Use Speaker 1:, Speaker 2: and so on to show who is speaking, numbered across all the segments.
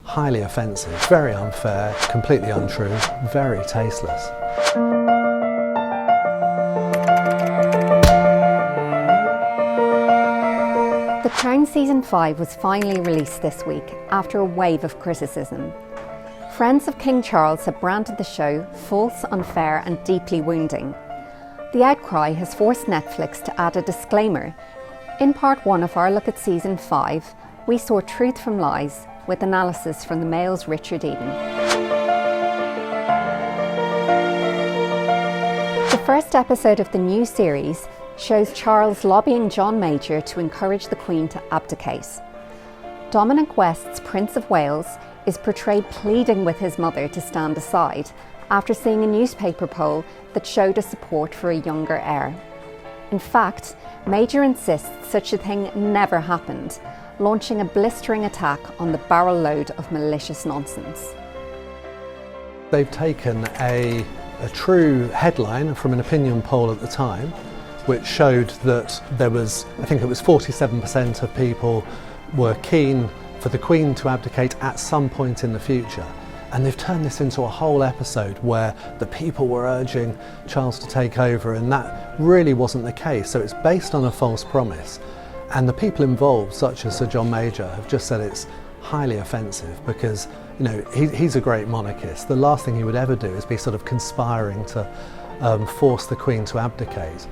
Speaker 1: highly offensive, very unfair, completely untrue, very tasteless.
Speaker 2: The Crown Season 5 was finally released this week after a wave of criticism. Friends of King Charles have branded the show false, unfair and deeply wounding. The outcry has forced Netflix to add a disclaimer. In part 1 of our look at Season 5, we saw truth from lies with analysis from the Mail's Richard Eden. The first episode of the new series shows Charles lobbying John Major to encourage the Queen to abdicate. Dominic West's Prince of Wales is portrayed pleading with his mother to stand aside after seeing a newspaper poll that showed a support for a younger heir. In fact, Major insists such a thing never happened, launching a blistering attack on the barrel load of malicious nonsense.
Speaker 1: They've taken a true headline from an opinion poll at the time, which showed that there was, I think it was 47% of people were keen for the Queen to abdicate at some point in the future. And they've turned this into a whole episode where the people were urging Charles to take over, and that really wasn't the case. So it's based on a false promise. And the people involved, such as Sir John Major, have just said it's highly offensive because, you know, he's a great monarchist. The last thing he would ever do is be sort of conspiring to force the Queen to abdicate.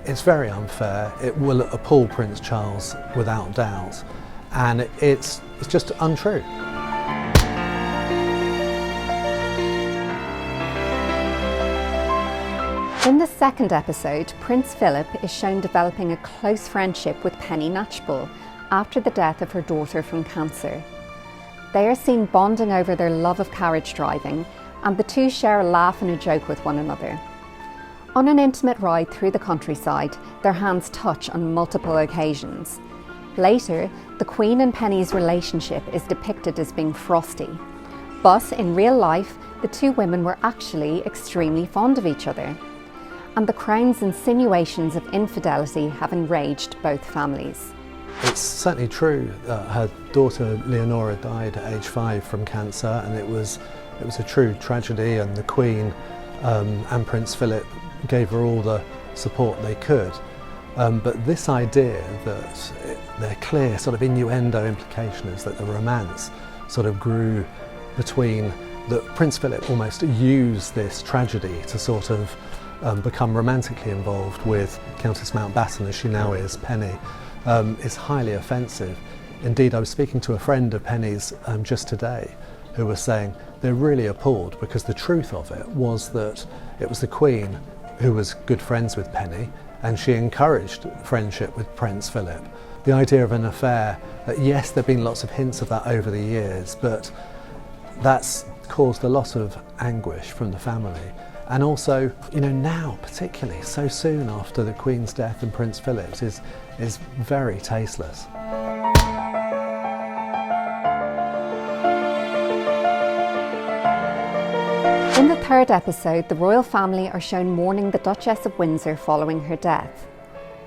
Speaker 1: It's very unfair. It will appall Prince Charles without doubt. And it's just untrue.
Speaker 2: In the second episode, Prince Philip is shown developing a close friendship with Penny Knatchbull after the death of her daughter from cancer. They are seen bonding over their love of carriage driving, and the two share a laugh and a joke with one another. On an intimate ride through the countryside, their hands touch on multiple occasions. Later, the Queen and Penny's relationship is depicted as being frosty. But in real life, the two women were actually extremely fond of each other. And the Crown's insinuations of infidelity have enraged both families.
Speaker 1: It's certainly true that her daughter Leonora died at age 5 from cancer, and it was a true tragedy, and the Queen and Prince Philip gave her all the support they could. But this idea that their clear sort of innuendo implication is that the romance sort of grew between, that Prince Philip almost used this tragedy to sort of become romantically involved with Countess Mountbatten, as she now is, Penny, is highly offensive. Indeed, I was speaking to a friend of Penny's just today who was saying they're really appalled because the truth of it was that it was the Queen who was good friends with Penny, and she encouraged friendship with Prince Philip. The idea of an affair, yes, there have been lots of hints of that over the years, but that's caused a lot of anguish from the family. And also, you know, now particularly, so soon after the Queen's death and Prince Philip's, is very tasteless.
Speaker 2: In the third episode, the royal family are shown mourning the Duchess of Windsor following her death.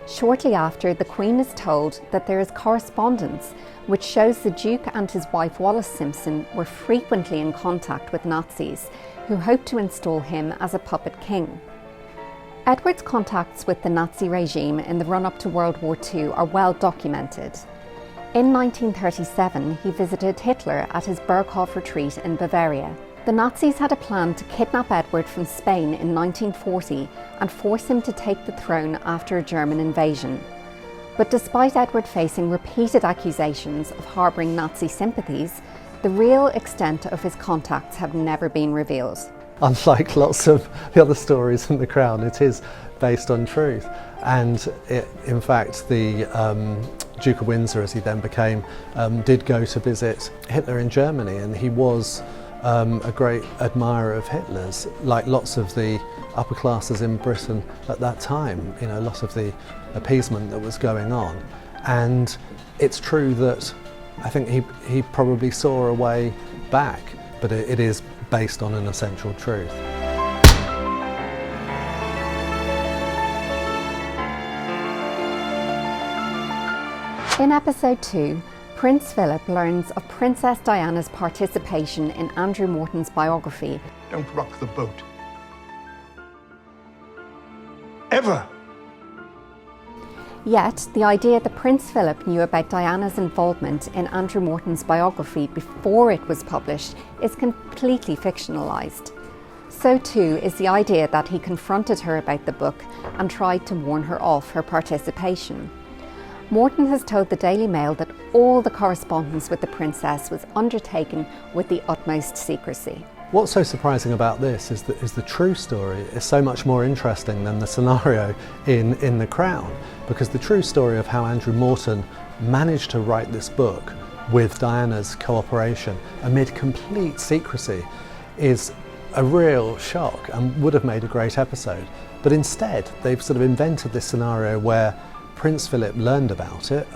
Speaker 2: Shortly after, the Queen is told that there is correspondence which shows the Duke and his wife Wallis Simpson were frequently in contact with Nazis who hoped to install him as a puppet king. Edward's contacts with the Nazi regime in the run-up to World War II are well documented. In 1937, he visited Hitler at his Berghof retreat in Bavaria. The Nazis had a plan to kidnap Edward from Spain in 1940 and force him to take the throne after a German invasion. But despite Edward facing repeated accusations of harbouring Nazi sympathies, the real extent of his contacts have never been revealed.
Speaker 1: Unlike lots of the other stories in The Crown, it is based on truth. And in fact, the Duke of Windsor, as he then became, did go to visit Hitler in Germany, and he was a great admirer of Hitler's, like lots of the upper classes in Britain at that time, you know, a lot of the appeasement that was going on. And it's true that I think he probably saw a way back, but it is based on an essential truth.
Speaker 2: In episode 2, Prince Philip learns of Princess Diana's participation in Andrew Morton's biography.
Speaker 3: Don't rock the boat. Ever!
Speaker 2: Yet, the idea that Prince Philip knew about Diana's involvement in Andrew Morton's biography before it was published is completely fictionalised. So too is the idea that he confronted her about the book and tried to warn her off her participation. Morton has told the Daily Mail that all the correspondence with the princess was undertaken with the utmost secrecy.
Speaker 1: What's so surprising about this is that the true story is so much more interesting than the scenario in The Crown, because the true story of how Andrew Morton managed to write this book with Diana's cooperation amid complete secrecy is a real shock and would have made a great episode. But instead, they've sort of invented this scenario where Prince Philip learned about it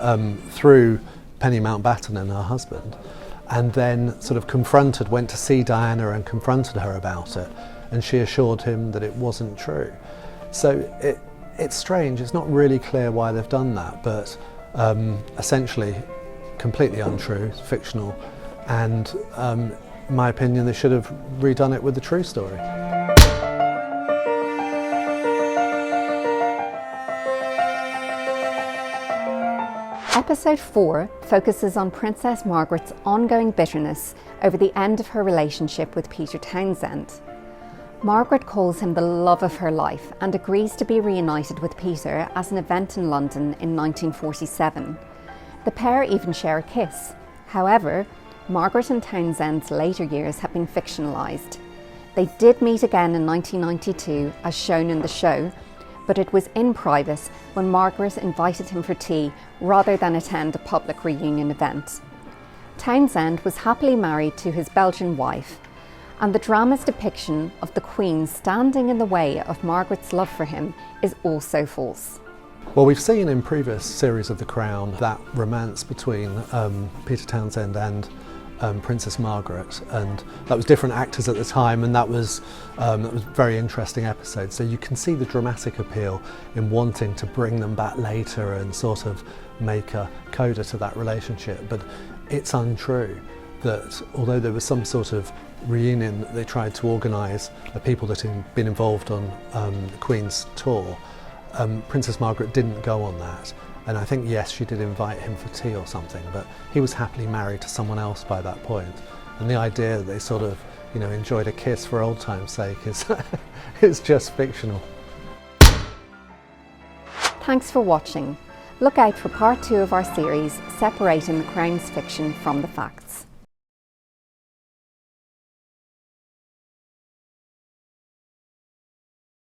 Speaker 1: through Penny Mountbatten and her husband, and then sort of went to see Diana and confronted her about it, and she assured him that it wasn't true. So it's strange, it's not really clear why they've done that, but essentially completely untrue, it's fictional, and in my opinion they should have redone it with the true story.
Speaker 2: Episode 4 focuses on Princess Margaret's ongoing bitterness over the end of her relationship with Peter Townsend. Margaret calls him the love of her life and agrees to be reunited with Peter at an event in London in 1947. The pair even share a kiss. However, Margaret and Townsend's later years have been fictionalised. They did meet again in 1992, as shown in the show, but it was in private when Margaret invited him for tea rather than attend a public reunion event. Townsend was happily married to his Belgian wife, and the drama's depiction of the Queen standing in the way of Margaret's love for him is also false.
Speaker 1: Well, we've seen in previous series of The Crown that romance between Peter Townsend and Princess Margaret, and that was different actors at the time, and that was a very interesting episode. So you can see the dramatic appeal in wanting to bring them back later and sort of make a coda to that relationship. But it's untrue that although there was some sort of reunion that they tried to organise, the people that had been involved on the Queen's tour, Princess Margaret didn't go on that. And I think, yes, she did invite him for tea or something, but he was happily married to someone else by that point. And the idea that they sort of, enjoyed a kiss for old time's sake is, is just fictional.
Speaker 2: Thanks for watching. Look out for part 2 of our series, Separating the Crown's Fiction from the Facts.